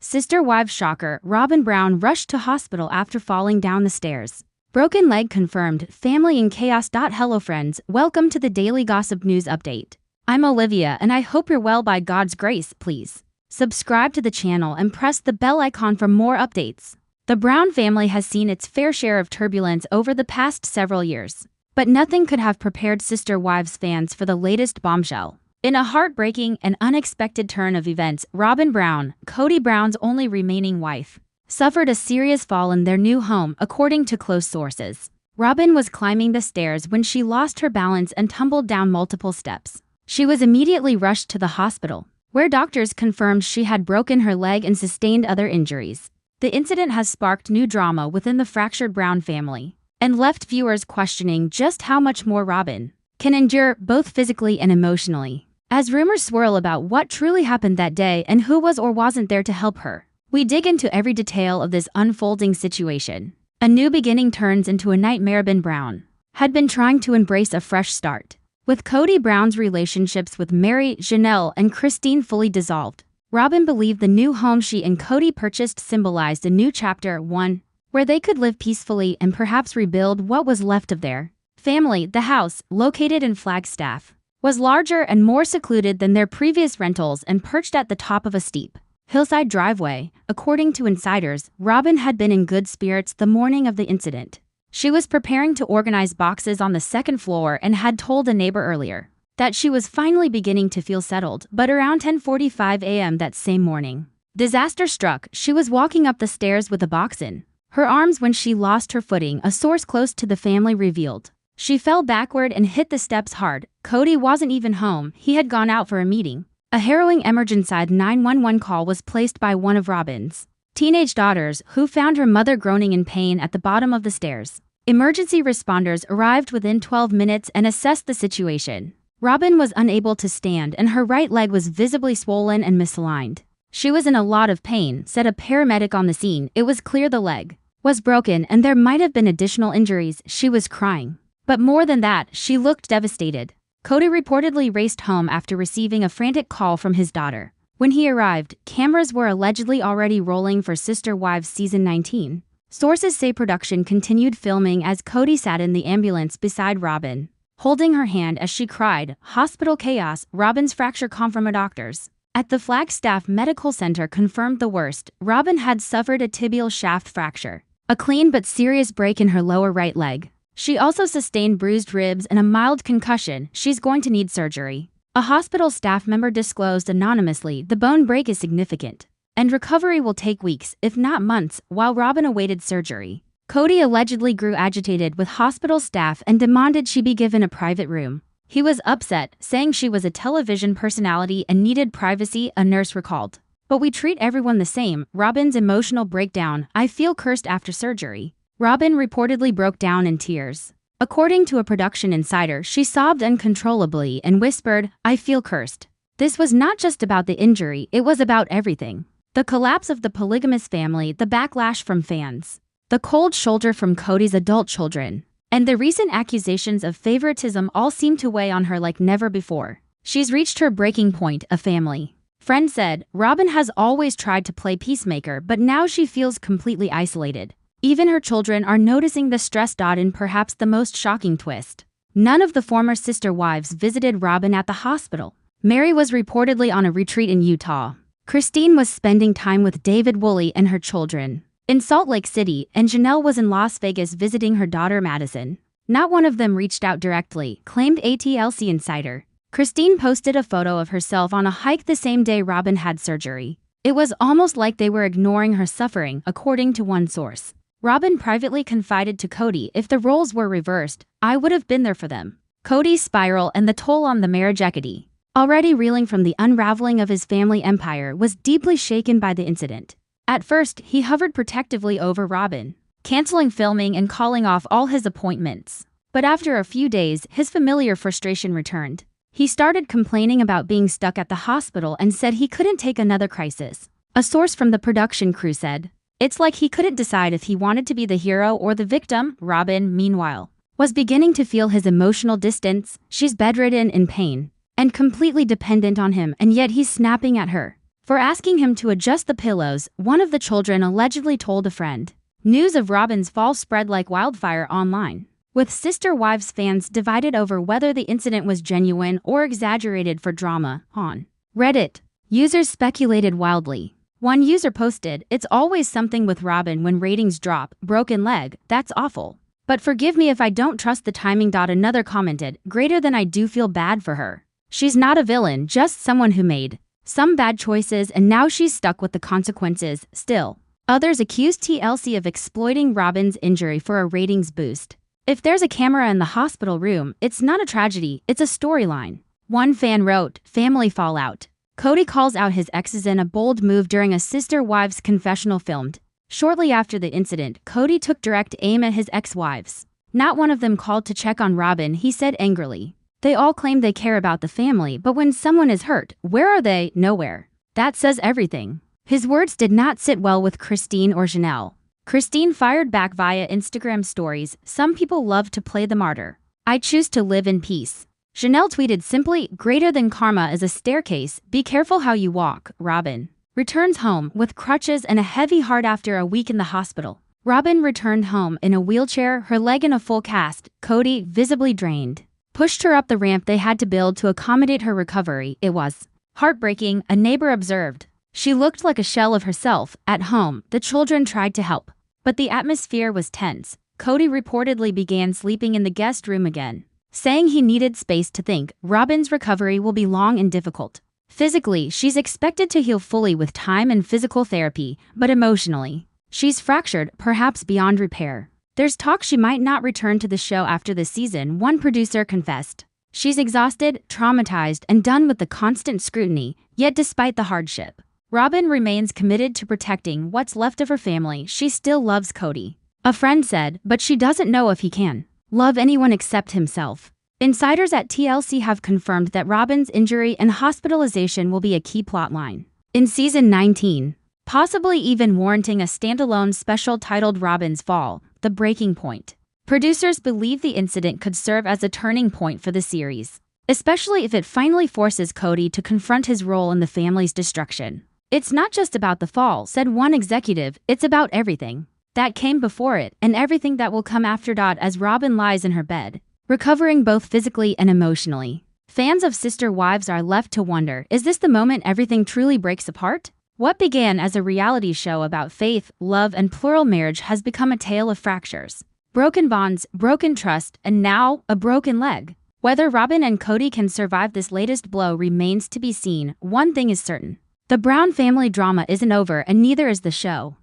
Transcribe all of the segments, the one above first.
Sister-wife shocker, Robyn Brown rushed to hospital after falling down the stairs. Broken leg confirmed, family in chaos. Hello friends, welcome to the Daily Gossip News Update. I'm Olivia and I hope you're well by God's grace. Please subscribe to the channel and press the bell icon for more updates. The Brown family has seen its fair share of turbulence over the past several years, but nothing could have prepared Sister Wives fans for the latest bombshell. In a heartbreaking and unexpected turn of events, Robyn Brown, Kody Brown's only remaining wife, suffered a serious fall in their new home, according to close sources. Robyn was climbing the stairs when she lost her balance and tumbled down multiple steps. She was immediately rushed to the hospital, where doctors confirmed she had broken her leg and sustained other injuries. The incident has sparked new drama within the fractured Brown family and left viewers questioning just how much more Robyn can endure, both physically and emotionally. As rumors swirl about what truly happened that day and who was or wasn't there to help her, we dig into every detail of this unfolding situation. A new beginning turns into a nightmare. Robyn Brown had been trying to embrace a fresh start. With Kody Brown's relationships with Mary, Janelle, and Christine fully dissolved, Robyn believed the new home she and Kody purchased symbolized a new chapter, one where they could live peacefully and perhaps rebuild what was left of their family. The house, located in Flagstaff, was larger and more secluded than their previous rentals and perched at the top of a steep hillside driveway. According to insiders, Robyn had been in good spirits the morning of the incident. She was preparing to organize boxes on the second floor and had told a neighbor earlier that she was finally beginning to feel settled, but around 10:45 a.m. that same morning, disaster struck. She was walking up the stairs with a box in her arms when she lost her footing, a source close to the family revealed. She fell backward and hit the steps hard. Kody wasn't even home, he had gone out for a meeting. A harrowing emergency 911 call was placed by one of Robyn's teenage daughters, who found her mother groaning in pain at the bottom of the stairs. Emergency responders arrived within 12 minutes and assessed the situation. Robyn was unable to stand and her right leg was visibly swollen and misaligned. She was in a lot of pain, said a paramedic on the scene. It was clear the leg was broken and there might have been additional injuries. She was crying. But more than that, she looked devastated. Kody reportedly raced home after receiving a frantic call from his daughter. When he arrived, cameras were allegedly already rolling for Sister Wives Season 19. Sources say production continued filming as Kody sat in the ambulance beside Robyn, holding her hand as she cried. Hospital chaos, Robyn's fracture confirmed. Doctors at the Flagstaff Medical Center confirmed the worst. Robyn had suffered a tibial shaft fracture, a clean but serious break in her lower right leg. She also sustained bruised ribs and a mild concussion. She's going to need surgery. A hospital staff member disclosed anonymously the bone break is significant, and recovery will take weeks, if not months, while Robyn awaited surgery. Kody allegedly grew agitated with hospital staff and demanded she be given a private room. He was upset, saying she was a television personality and needed privacy, a nurse recalled. But we treat everyone the same. Robyn's emotional breakdown, I feel cursed after surgery. Robyn reportedly broke down in tears. According to a production insider, she sobbed uncontrollably and whispered, I feel cursed. This was not just about the injury, it was about everything. The collapse of the polygamous family, the backlash from fans, the cold shoulder from Kody's adult children, and the recent accusations of favoritism all seem to weigh on her like never before. She's reached her breaking point, a family friend said. Robyn has always tried to play peacemaker, but now she feels completely isolated. Even her children are noticing the stress. In perhaps the most shocking twist, none of the former sister wives visited Robyn at the hospital. Mary was reportedly on a retreat in Utah. Christine was spending time with David Woolley and her children in Salt Lake City, and Janelle was in Las Vegas visiting her daughter Madison. Not one of them reached out directly, claimed a TLC insider. Christine posted a photo of herself on a hike the same day Robyn had surgery. It was almost like they were ignoring her suffering, according to one source. Robyn privately confided to Kody, if the roles were reversed, I would have been there for them. Kody's spiral and the toll on the marriage. Kody, already reeling from the unraveling of his family empire, was deeply shaken by the incident. At first, he hovered protectively over Robyn, canceling filming and calling off all his appointments. But after a few days, his familiar frustration returned. He started complaining about being stuck at the hospital and said he couldn't take another crisis. A source from the production crew said, it's like he couldn't decide if he wanted to be the hero or the victim. Robyn, meanwhile, was beginning to feel his emotional distance. She's bedridden, in pain, and completely dependent on him, and yet he's snapping at her. for asking him to adjust the pillows, one of the children allegedly told a friend. News of Robyn's fall spread like wildfire online, with Sister Wives fans divided over whether the incident was genuine or exaggerated for drama. On Reddit, users speculated wildly. One user posted, "It's always something with Robyn when ratings drop, broken leg, that's awful. But forgive me if I don't trust the timing." Another commented, "Greater than I do feel bad for her. She's not a villain, just someone who made some bad choices and now she's stuck with the consequences." Still, others accused TLC of exploiting Robyn's injury for a ratings boost. If there's a camera in the hospital room, it's not a tragedy, it's a storyline. One fan wrote, "Family fallout. Kody calls out his exes in a bold move during a Sister Wives confessional filmed." Shortly after the incident, Kody took direct aim at his ex-wives. Not one of them called to check on Robyn, he said angrily. "They all claim they care about the family, but when someone is hurt, where are they? Nowhere. That says everything." His words did not sit well with Christine or Janelle. Christine fired back via Instagram stories, "Some people love to play the martyr. I choose to live in peace." Janelle tweeted simply, "Greater than karma is a staircase, be careful how you walk." Robyn returns home with crutches and a heavy heart after a week in the hospital. Robyn returned home in a wheelchair, her leg in a full cast. Kody, visibly drained, pushed her up the ramp they had to build to accommodate her recovery. "It was heartbreaking," a neighbor observed. "She looked like a shell of herself." At home, the children tried to help, but the atmosphere was tense. Kody reportedly began sleeping in the guest room again, saying he needed space to think. Robyn's recovery will be long and difficult. Physically, she's expected to heal fully with time and physical therapy, but emotionally, she's fractured, perhaps beyond repair. There's talk she might not return to the show after the season, one producer confessed. She's exhausted, traumatized, and done with the constant scrutiny, yet despite the hardship, Robyn remains committed to protecting what's left of her family. She still loves Kody, a friend said, but she doesn't know if he can love anyone except himself. Insiders at TLC have confirmed that Robyn's injury and hospitalization will be a key plotline in season 19, possibly even warranting a standalone special titled Robyn's Fall, The Breaking Point. Producers believe the incident could serve as a turning point for the series, especially if it finally forces Kody to confront his role in the family's destruction. "It's not just about the fall," said one executive, "it's about everything that came before it and everything that will come after." As Robyn lies in her bed, recovering both physically and emotionally, fans of Sister Wives are left to wonder, is this the moment everything truly breaks apart? What began as a reality show about faith, love, and plural marriage has become a tale of fractures, broken bonds, broken trust, and now, a broken leg. Whether Robyn and Kody can survive this latest blow remains to be seen. One thing is certain: the Brown family drama isn't over, and neither is the show.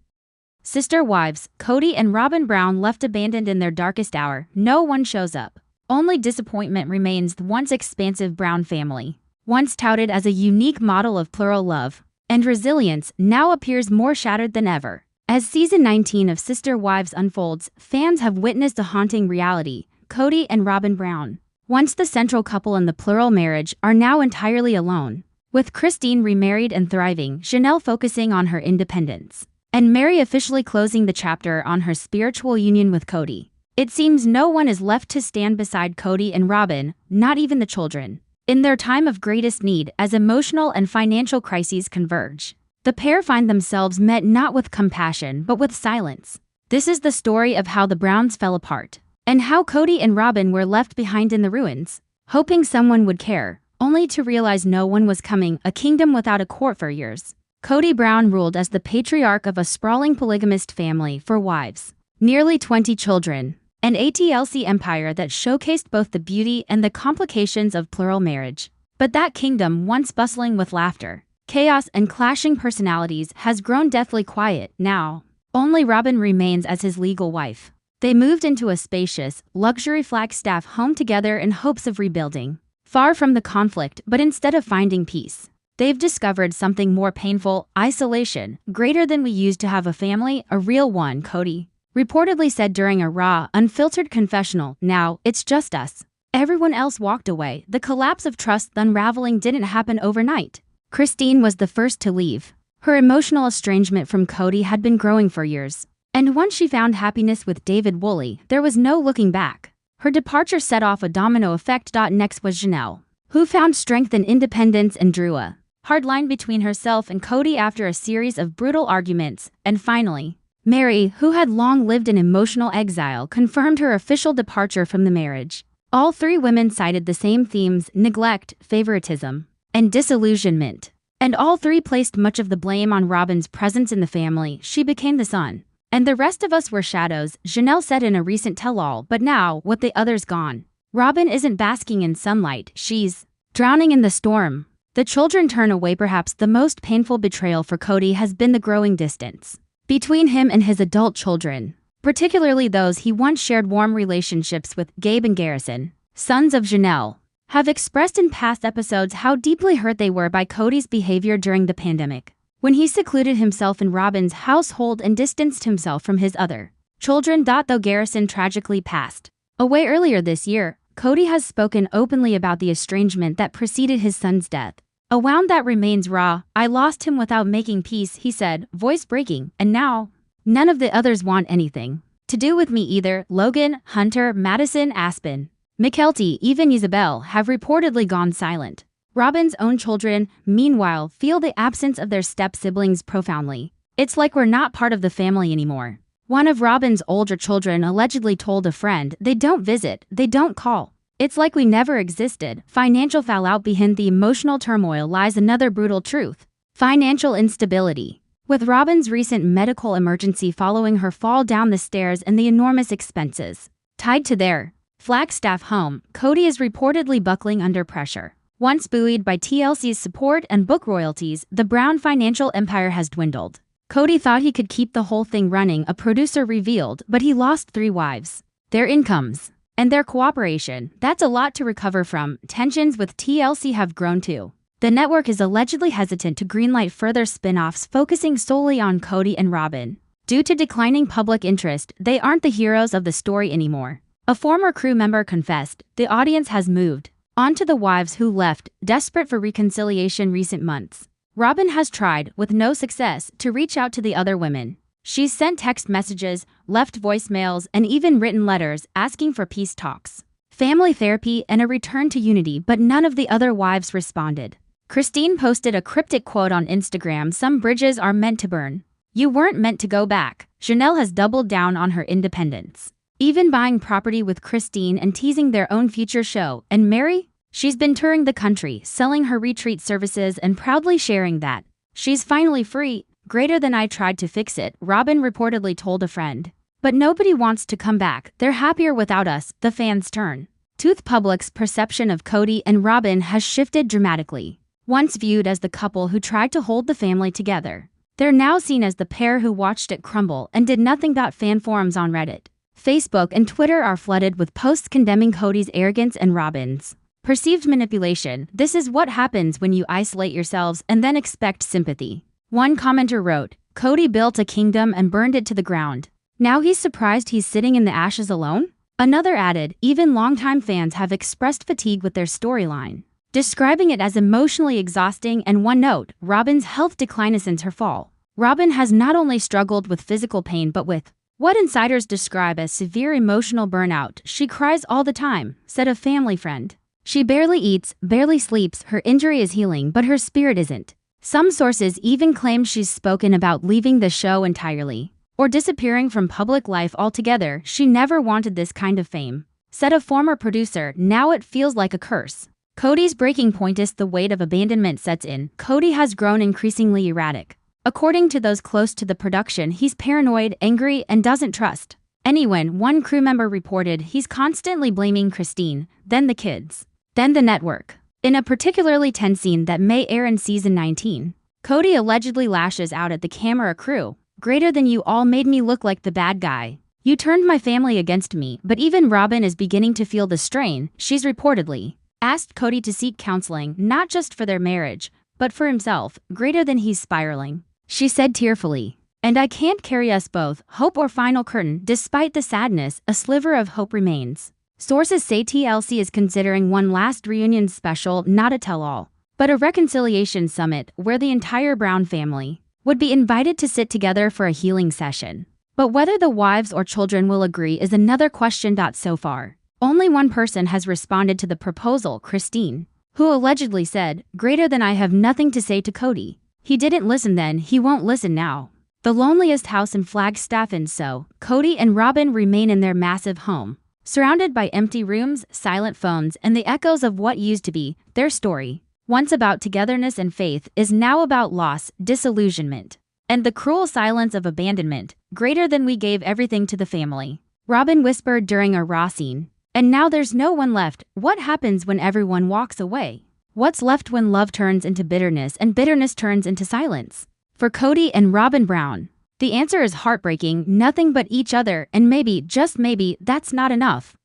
Sister Wives, Kody and Robyn Brown left abandoned in their darkest hour. No one shows up. Only disappointment remains. The once expansive Brown family, once touted as a unique model of plural love and resilience, now appears more shattered than ever. As season 19 of Sister Wives unfolds, fans have witnessed a haunting reality. Kody and Robyn Brown, once the central couple in the plural marriage, are now entirely alone. With Christine remarried and thriving, Janelle focusing on her independence, and Mary officially closing the chapter on her spiritual union with Kody, it seems no one is left to stand beside Kody and Robyn, not even the children, in their time of greatest need. As emotional and financial crises converge, the pair find themselves met not with compassion but with silence. This is the story of how the Browns fell apart, and how Kody and Robyn were left behind in the ruins, hoping someone would care, only to realize no one was coming. A kingdom without a court. For years, Kody Brown ruled as the patriarch of a sprawling polygamist family for wives, nearly 20 children, an ATLC empire that showcased both the beauty and the complications of plural marriage. But that kingdom, once bustling with laughter, chaos, and clashing personalities, has grown deathly quiet. Now, only Robyn remains as his legal wife. They moved into a spacious, luxury Flagstaff home together in hopes of rebuilding, far from the conflict. But instead of finding peace, they've discovered something more painful: isolation. "Greater than we used to have a family, a real one," Kody reportedly said during a raw, unfiltered confessional. "Now, it's just us. Everyone else walked away." The collapse of trust, the unraveling, didn't happen overnight. Christine was the first to leave. Her emotional estrangement from Kody had been growing for years, and once she found happiness with David Woolley, there was no looking back. Her departure set off a domino effect. Next was Janelle, who found strength in independence and drew a hard line between herself and Kody after a series of brutal arguments, and finally, Meri, who had long lived in emotional exile, confirmed her official departure from the marriage. All three women cited the same themes: neglect, favoritism, and disillusionment. And all three placed much of the blame on Robyn's presence in the family. She became the sun, and the rest of us were shadows, Janelle said in a recent tell-all. But now, with the others gone, Robyn isn't basking in sunlight, she's drowning in the storm. The children turn away. Perhaps the most painful betrayal for Kody has been the growing distance between him and his adult children, particularly those he once shared warm relationships with. Gabe and Garrison, sons of Janelle, have expressed in past episodes how deeply hurt they were by Kody's behavior during the pandemic, when he secluded himself in Robyn's household and distanced himself from his other children. Though Garrison tragically passed away earlier this year, Kody has spoken openly about the estrangement that preceded his son's death. A wound that remains raw. I lost him without making peace, he said, voice breaking, and now none of the others want anything to do with me either. Logan, Hunter, Madison, Aspen, Mykelti, even Isabel have reportedly gone silent. Robyn's own children, meanwhile, feel the absence of their step-siblings profoundly. It's like we're not part of the family anymore. One of Robyn's older children allegedly told a friend, they don't visit, they don't call. It's like we never existed. Financial fallout behind the emotional turmoil lies another brutal truth: financial instability. With Robyn's recent medical emergency following her fall down the stairs and the enormous expenses tied to their Flagstaff home, Kody is reportedly buckling under pressure. Once buoyed by TLC's support and book royalties, the Brown financial empire has dwindled. Kody thought he could keep the whole thing running, a producer revealed, but he lost 3 wives, their incomes, and their cooperation. That's a lot to recover from. Tensions with TLC have grown too. The network is allegedly hesitant to greenlight further spin-offs focusing solely on Kody and Robyn. Due to declining public interest, they aren't the heroes of the story anymore. A former crew member confessed, the audience has moved on to the wives who left, desperate for reconciliation. Recent months, Robyn has tried, with no success, to reach out to the other women. She's sent text messages, left voicemails, and even written letters asking for peace talks, family therapy, and a return to unity, but none of the other wives responded. Christine posted a cryptic quote on Instagram: some bridges are meant to burn. You weren't meant to go back. Janelle has doubled down on her independence, even buying property with Christine and teasing their own future show. And Meri? She's been touring the country, selling her retreat services and proudly sharing that she's finally free. Greater than I tried to fix it, Robyn reportedly told a friend. But nobody wants to come back. They're happier without us. The fans turn. Tooth Public's perception of Kody and Robyn has shifted dramatically. Once viewed as the couple who tried to hold the family together, they're now seen as the pair who watched it crumble and did nothing. Fan forums on Reddit, Facebook, and Twitter are flooded with posts condemning Kody's arrogance and Robyn's perceived manipulation. This is what happens when you isolate yourselves and then expect sympathy. One commenter wrote, Kody built a kingdom and burned it to the ground. Now he's surprised he's sitting in the ashes alone? Another added, even longtime fans have expressed fatigue with their storyline, describing it as emotionally exhausting. And one note, Robyn's health decline since her fall. Robyn has not only struggled with physical pain but with what insiders describe as severe emotional burnout. She cries all the time, said a family friend. She barely eats, barely sleeps. Her injury is healing, but her spirit isn't. Some sources even claim she's spoken about leaving the show entirely or disappearing from public life altogether. She never wanted this kind of fame, said a former producer. Now it feels like a curse. Kody's breaking point is the weight of abandonment sets in. Kody has grown increasingly erratic. According to those close to the production, he's paranoid, angry, and doesn't trust anyone. One crew member reported he's constantly blaming Christine, then the kids, then the network. In a particularly tense scene that may air in season 19, Kody allegedly lashes out at the camera crew. Greater than you all made me look like the bad guy. You turned my family against me. But even Robyn is beginning to feel the strain. She's reportedly asked Kody to seek counseling, not just for their marriage, but for himself. Greater than he's spiraling, she said tearfully. And I can't carry us both, hope or final curtain. Despite the sadness, a sliver of hope remains. Sources say TLC is considering one last reunion special, not a tell-all, but a reconciliation summit where the entire Brown family would be invited to sit together for a healing session. But whether the wives or children will agree is another question. So far, only one person has responded to the proposal, Christine, who allegedly said, "Greater than I have nothing to say to Kody. He didn't listen then, he won't listen now." The loneliest house in Flagstaff, and so Kody and Robyn remain in their massive home, surrounded by empty rooms, silent phones, and the echoes of what used to be. Their story, once about togetherness and faith, is now about loss, disillusionment, and the cruel silence of abandonment. "Greater than we gave everything to the family," Robyn whispered during a raw scene. "And now there's no one left." What happens when everyone walks away? What's left when love turns into bitterness and bitterness turns into silence? For Kody and Robyn Brown, the answer is heartbreaking: nothing but each other, and maybe, just maybe, that's not enough.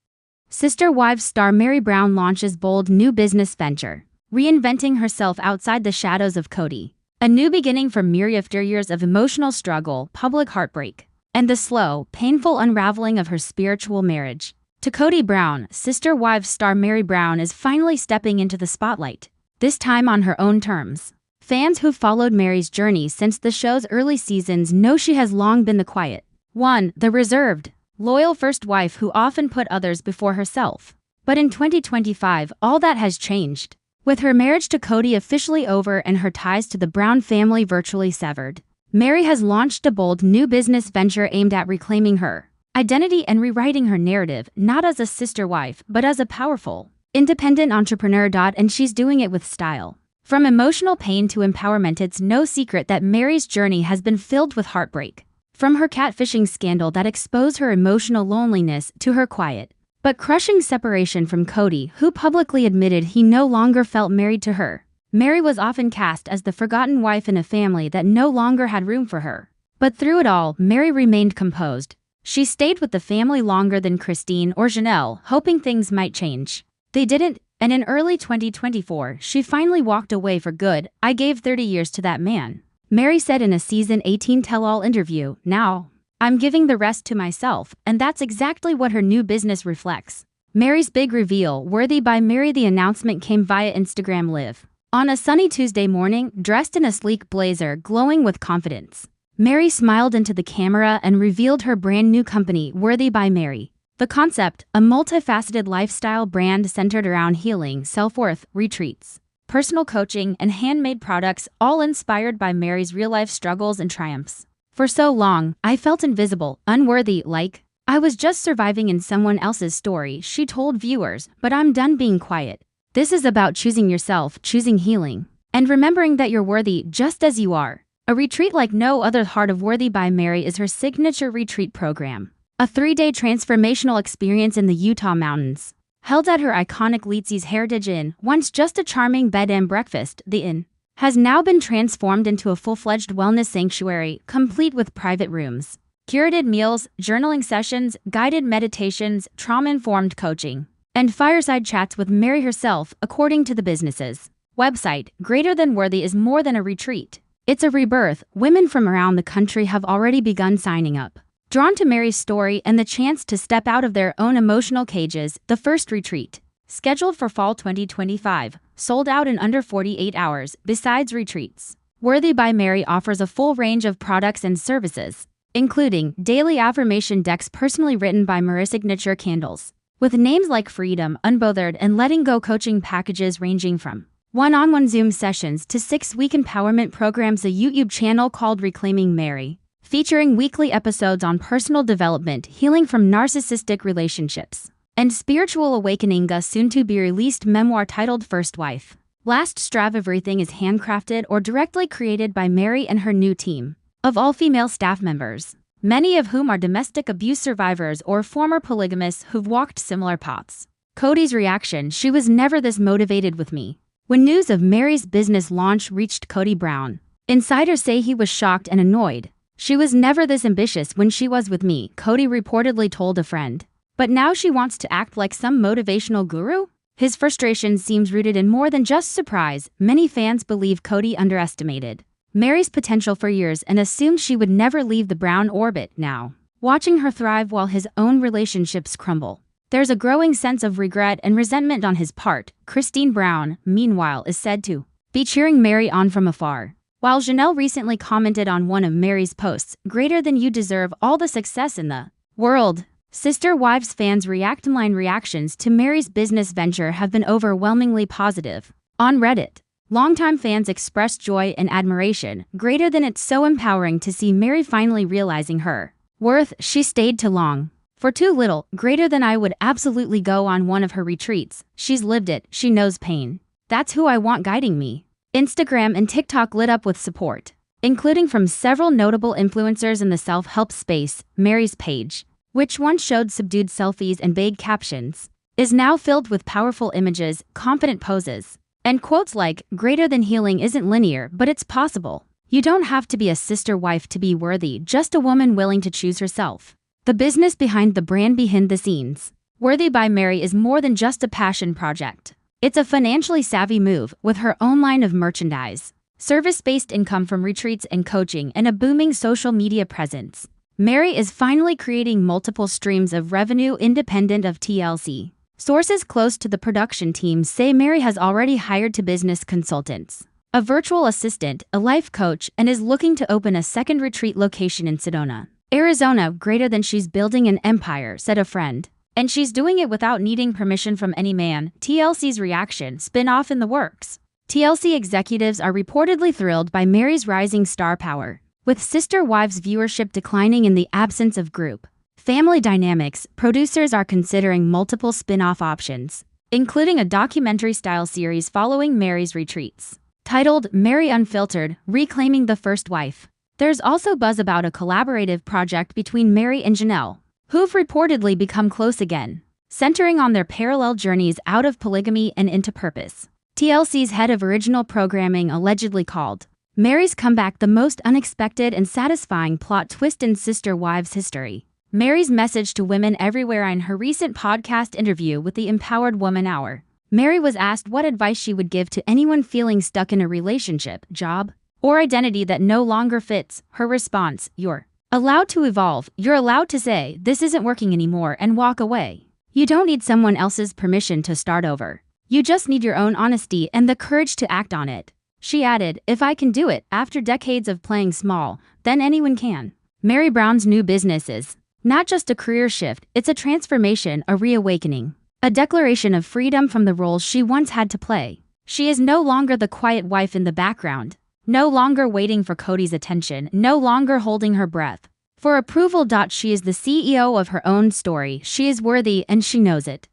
Sister Wives star Meri Brown launches bold new business venture, reinventing herself outside the shadows of Kody. A new beginning for Meri after years of emotional struggle, public heartbreak, and the slow, painful unraveling of her spiritual marriage. To Kody Brown, Sister Wives star Meri Brown is finally stepping into the spotlight, this time on her own terms. Fans who've followed Meri's journey since the show's early seasons know she has long been the quiet one, the reserved, loyal first wife who often put others before herself. But in 2025, all that has changed. With her marriage to Kody officially over and her ties to the Brown family virtually severed, Meri has launched a bold new business venture aimed at reclaiming her identity and rewriting her narrative, not as a sister wife, but as a powerful, independent entrepreneur. And she's doing it with style. From emotional pain to empowerment, it's no secret that Meri's journey has been filled with heartbreak. From her catfishing scandal that exposed her emotional loneliness to her quiet but crushing separation from Kody, who publicly admitted he no longer felt married to her. Meri was often cast as the forgotten wife in a family that no longer had room for her. But through it all, Meri remained composed. She stayed with the family longer than Christine or Janelle, hoping things might change. They didn't. And in early 2024, she finally walked away for good. "I gave 30 years to that man," Meri said in a season 18 tell-all interview. "Now, I'm giving the rest to myself," and that's exactly what her new business reflects. Meri's big reveal, Worthy by Meri. The announcement came via Instagram Live. On a sunny Tuesday morning, dressed in a sleek blazer glowing with confidence, Meri smiled into the camera and revealed her brand new company, Worthy by Meri. The concept, a multifaceted lifestyle brand centered around healing, self-worth, retreats, personal coaching, and handmade products, all inspired by Meri's real-life struggles and triumphs. "For so long, I felt invisible, unworthy, like I was just surviving in someone else's story," she told viewers, "but I'm done being quiet. This is about choosing yourself, choosing healing, and remembering that you're worthy just as you are." A retreat like no other. Heart of Worthy by Meri is her signature retreat program. A 3-day transformational experience in the Utah mountains. Held at her iconic Leetsy's Heritage Inn, once just a charming bed and breakfast, the inn has now been transformed into a full-fledged wellness sanctuary, complete with private rooms, curated meals, journaling sessions, guided meditations, trauma-informed coaching, and fireside chats with Meri herself. According to the business's website, Greater Than Worthy is more than a retreat. It's a rebirth. Women from around the country have already begun signing up, drawn to Meri's story and the chance to step out of their own emotional cages. The first retreat, scheduled for fall 2025, sold out in under 48 hours. Besides retreats, Worthy by Meri offers a full range of products and services, including daily affirmation decks personally written by Meri, signature candles with names like Freedom, Unbothered, and Letting Go, coaching packages ranging from one-on-one Zoom sessions to 6-week empowerment programs, a YouTube channel called Reclaiming Meri, featuring weekly episodes on personal development, healing from narcissistic relationships, and spiritual awakening, a soon-to-be-released memoir titled First Wife. Last Strav. Everything is handcrafted or directly created by Meri and her new team of all-female staff members, many of whom are domestic abuse survivors or former polygamists who've walked similar paths. Kody's reaction: "She was never this motivated with me." When news of Meri's business launch reached Kody Brown, insiders say he was shocked and annoyed. "She was never this ambitious when she was with me," Kody reportedly told a friend. "But now she wants to act like some motivational guru?" His frustration seems rooted in more than just surprise. Many fans believe Kody underestimated Meri's potential for years and assumed she would never leave the Brown orbit. Now, watching her thrive while his own relationships crumble, there's a growing sense of regret and resentment on his part. Christine Brown, meanwhile, is said to be cheering Meri on from afar. While Janelle recently commented on one of Meri's posts, "Greater than you deserve all the success in the world." Sister Wives fans' reactions to Meri's business venture have been overwhelmingly positive. On Reddit, longtime fans expressed joy and admiration greater than it's so empowering to see Meri finally realizing her worth. She stayed too long. For too little, greater than I would absolutely go on one of her retreats. She's lived it, she knows pain. That's who I want guiding me. Instagram and TikTok lit up with support, including from several notable influencers in the self-help space. Meri's page, which once showed subdued selfies and vague captions, is now filled with powerful images, confident poses, and quotes like, "Greater than healing isn't linear, but it's possible. You don't have to be a sister wife to be worthy, just a woman willing to choose herself." The business behind the brand behind the scenes. Worthy by Meri is more than just a passion project. It's a financially savvy move with her own line of merchandise, service-based income from retreats and coaching, and a booming social media presence. Meri is finally creating multiple streams of revenue independent of TLC. Sources close to the production team say Meri has already hired 2 business consultants, a virtual assistant, a life coach, and is looking to open a second retreat location in Sedona, Arizona. Greater than she's building an empire, said a friend. And she's doing it without needing permission from any man. TLC's reaction, spin-off in the works. TLC executives are reportedly thrilled by Meri's rising star power, with Sister Wives viewership declining in the absence of group family dynamics. Producers are considering multiple spin-off options, including a documentary-style series following Meri's retreats, titled Meri Unfiltered, Reclaiming the First Wife. There's also buzz about a collaborative project between Meri and Janelle, who've reportedly become close again, centering on their parallel journeys out of polygamy and into purpose. TLC's head of original programming allegedly called Meri's comeback the most unexpected and satisfying plot twist in Sister Wives history. Meri's message to women everywhere. In her recent podcast interview with the Empowered Woman Hour, Meri was asked what advice she would give to anyone feeling stuck in a relationship, job, or identity that no longer fits. Her response, "You're allowed to evolve. You're allowed to say, this isn't working anymore, and walk away. You don't need someone else's permission to start over. You just need your own honesty and the courage to act on it." She added, "If I can do it after decades of playing small, then anyone can." Meri Brown's new business is not just a career shift, it's a transformation, a reawakening, a declaration of freedom from the roles she once had to play. She is no longer the quiet wife in the background, no longer waiting for Kody's attention, no longer holding her breath for approval. She is the CEO of her own story. She is worthy and she knows it.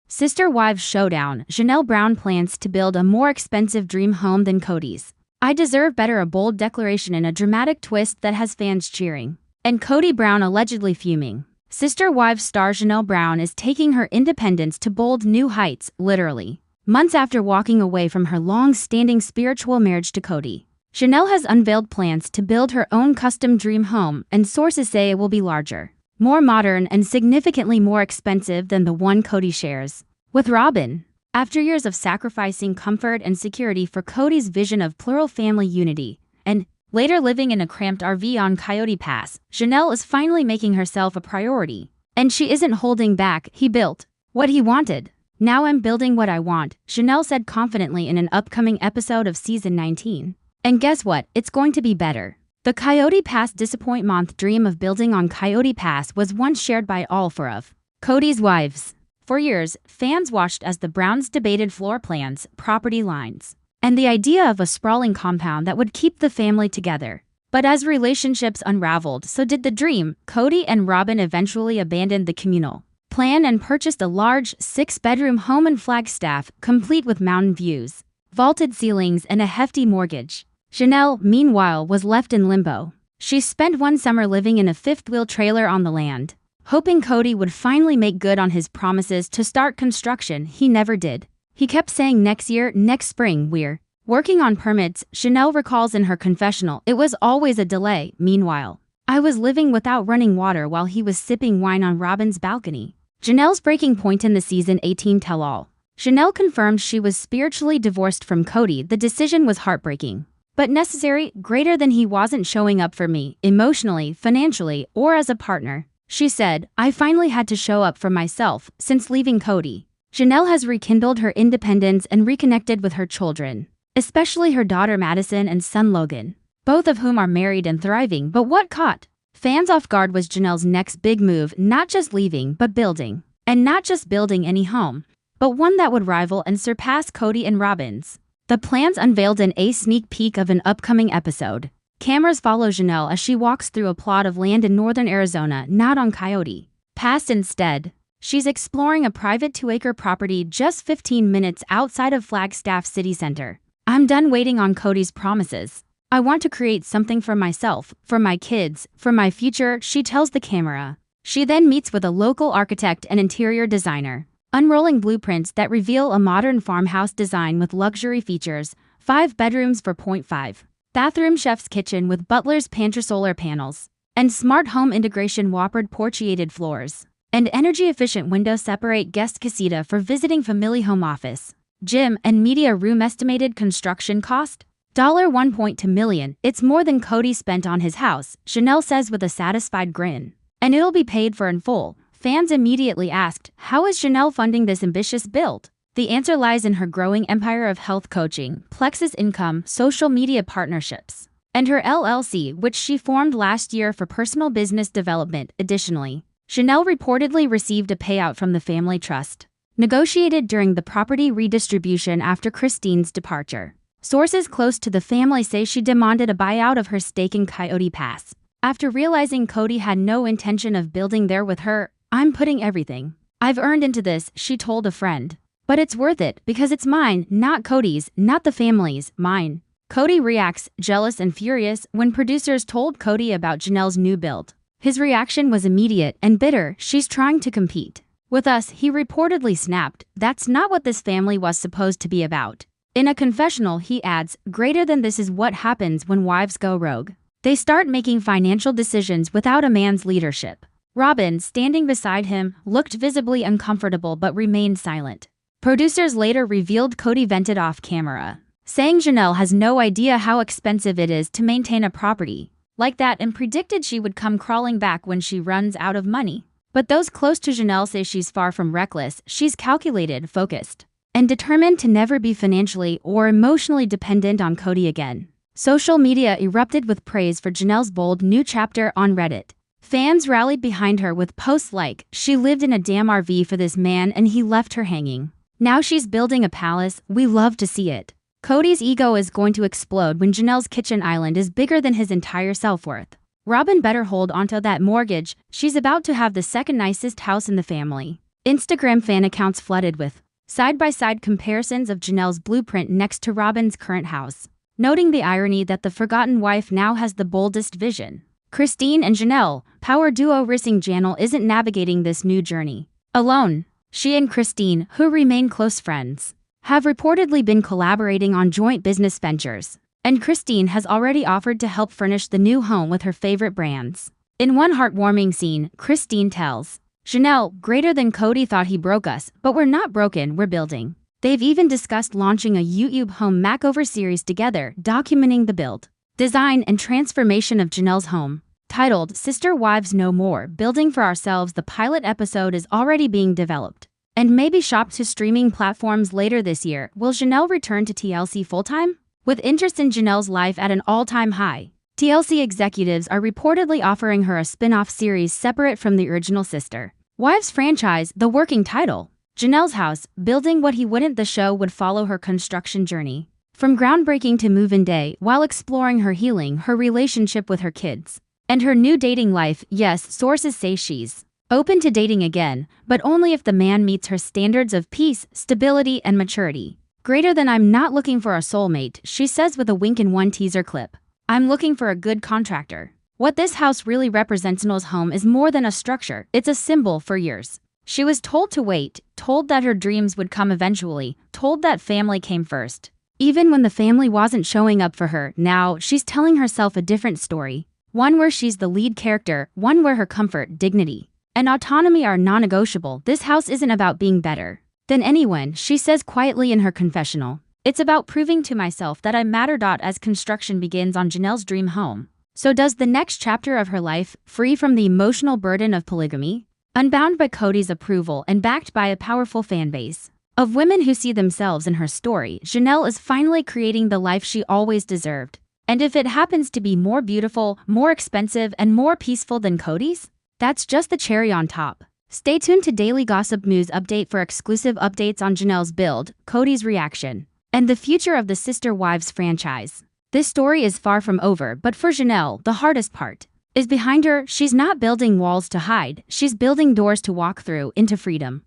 Sister Wives showdown. Janelle Brown plans to build a more expensive dream home than Kody's. "I deserve better," a bold declaration and a dramatic twist that has fans cheering, and Kody Brown allegedly fuming. Sister Wives star Janelle Brown is taking her independence to bold new heights, literally. Months after walking away from her long-standing spiritual marriage to Kody, Janelle has unveiled plans to build her own custom dream home, and sources say it will be larger, more modern, and significantly more expensive than the one Kody shares with Robyn. After years of sacrificing comfort and security for Kody's vision of plural family unity, and later living in a cramped RV on Coyote Pass, Janelle is finally making herself a priority. And she isn't holding back. "He built what he wanted. Now I'm building what I want," Janelle said confidently in an upcoming episode of Season 19. And guess what? It's going to be better. The Coyote Pass disappointment dream of building on Coyote Pass was once shared by all four of Kody's wives. For years, fans watched as the Browns debated floor plans, property lines, and the idea of a sprawling compound that would keep the family together. But as relationships unraveled, so did the dream. Kody and Robyn eventually abandoned the communal plan and purchased a large 6-bedroom home in Flagstaff, complete with mountain views, vaulted ceilings, and a hefty mortgage. Janelle, meanwhile, was left in limbo. She spent one summer living in a fifth-wheel trailer on the land, hoping Kody would finally make good on his promises to start construction. He never did. He kept saying next year, next spring, we're working on permits. Janelle recalls in her confessional, "It was always a delay. Meanwhile, I was living without running water while he was sipping wine on Robyn's balcony." Janelle's breaking point in the Season 18 tell-all. Janelle confirmed she was spiritually divorced from Kody. "The decision was heartbreaking, but necessary. Greater than he wasn't showing up for me, emotionally, financially, or as a partner," she said. "I finally had to show up for myself since leaving Kody." Janelle has rekindled her independence and reconnected with her children, especially her daughter Madison and son Logan, both of whom are married and thriving. But what caught fans off guard was Janelle's next big move, not just leaving, but building. And not just building any home. but one that would rival and surpass Kody and Robyn's. The plans unveiled in a sneak peek of an upcoming episode. Cameras follow Janelle as she walks through a plot of land in northern Arizona, not on Kody Pass instead. She's exploring a private 2-acre property just 15 minutes outside of Flagstaff City Center. I'm done waiting on Kody's promises. I want to create something for myself, for my kids, for my future, she tells the camera. She then meets with a local architect and interior designer, unrolling blueprints that reveal a modern farmhouse design with luxury features, 5 bedrooms for 0.5 bathroom, chef's kitchen with butler's pantry, solar panels, and smart home integration, whoppered porchiated floors, and energy-efficient windows separate guest casita for visiting, family home office, gym, and media room. Estimated construction cost? $1.2 million. It's more than Kody spent on his house, Janelle says with a satisfied grin. And it'll be paid for in full. Fans immediately asked, how is Janelle funding this ambitious build? The answer lies in her growing empire of health coaching, Plexus income, social media partnerships, and her LLC, which she formed last year for personal business development. Additionally, Janelle reportedly received a payout from the family trust, negotiated during the property redistribution after Christine's departure. Sources close to the family say she demanded a buyout of her stake in Kody Pass. After realizing Kody had no intention of building there with her, I'm putting everything I've earned into this, she told a friend. But it's worth it because it's mine, not Kody's, not the family's, mine. Kody reacts, jealous and furious, when producers told Kody about Janelle's new build. His reaction was immediate and bitter. She's trying to compete with us, he reportedly snapped. That's not what this family was supposed to be about. In a confessional, he adds, greater than this is what happens when wives go rogue. They start making financial decisions without a man's leadership. Robyn, standing beside him, looked visibly uncomfortable but remained silent. Producers later revealed Kody vented off camera, saying Janelle has no idea how expensive it is to maintain a property like that and predicted she would come crawling back when she runs out of money. But those close to Janelle say she's far from reckless. She's calculated, focused, and determined to never be financially or emotionally dependent on Kody again. Social media erupted with praise for Janelle's bold new chapter on Reddit. Fans rallied behind her with posts like, she lived in a damn RV for this man and he left her hanging. Now she's building a palace, we love to see it. Kody's ego is going to explode when Janelle's kitchen island is bigger than his entire self-worth. Robyn better hold onto that mortgage, she's about to have the second nicest house in the family. Instagram fan accounts flooded with side-by-side comparisons of Janelle's blueprint next to Robyn's current house, noting the irony that the forgotten wife now has the boldest vision. Christine and Janelle, power duo rising Janelle isn't navigating this new journey alone. She and Christine, who remain close friends, have reportedly been collaborating on joint business ventures, and Christine has already offered to help furnish the new home with her favorite brands. In one heartwarming scene, Christine tells Janelle, greater than Kody thought he broke us, but we're not broken, we're building. They've even discussed launching a YouTube home makeover series together, documenting the build, design, and transformation of Janelle's home. Titled Sister Wives No More, Building for Ourselves, the pilot episode is already being developed and may be shopped to streaming platforms later this year. Will Janelle return to TLC full-time? With interest in Janelle's life at an all-time high, TLC executives are reportedly offering her a spin-off series separate from the original Sister Wives franchise. The working title, Janelle's House, Building What He Wouldn't. The show would follow her construction journey from groundbreaking to move-in day while exploring her healing, her relationship with her kids, and her new dating life. Yes, sources say she's open to dating again, but only if the man meets her standards of peace, stability, and maturity. Greater than I'm not looking for a soulmate, she says with a wink in one teaser clip. I'm looking for a good contractor. What this house really represents. Janelle's home is more than a structure, it's a symbol. For years, she was told to wait, told that her dreams would come eventually, told that family came first. Even when the family wasn't showing up for her, now she's telling herself a different story. One where she's the lead character, one where her comfort, dignity, and autonomy are non-negotiable. This house isn't about being better than anyone, she says quietly in her confessional. It's about proving to myself that I matter. As construction begins on Janelle's dream home, so does the next chapter of her life, free from the emotional burden of polygamy, unbound by Kody's approval and backed by a powerful fan base of women who see themselves in her story. Janelle is finally creating the life she always deserved. And if it happens to be more beautiful, more expensive, and more peaceful than Kody's, that's just the cherry on top. Stay tuned to Daily Gossip News Update for exclusive updates on Janelle's build, Kody's reaction, and the future of the Sister Wives franchise. This story is far from over, but for Janelle, the hardest part is behind her. She's not building walls to hide, she's building doors to walk through into freedom.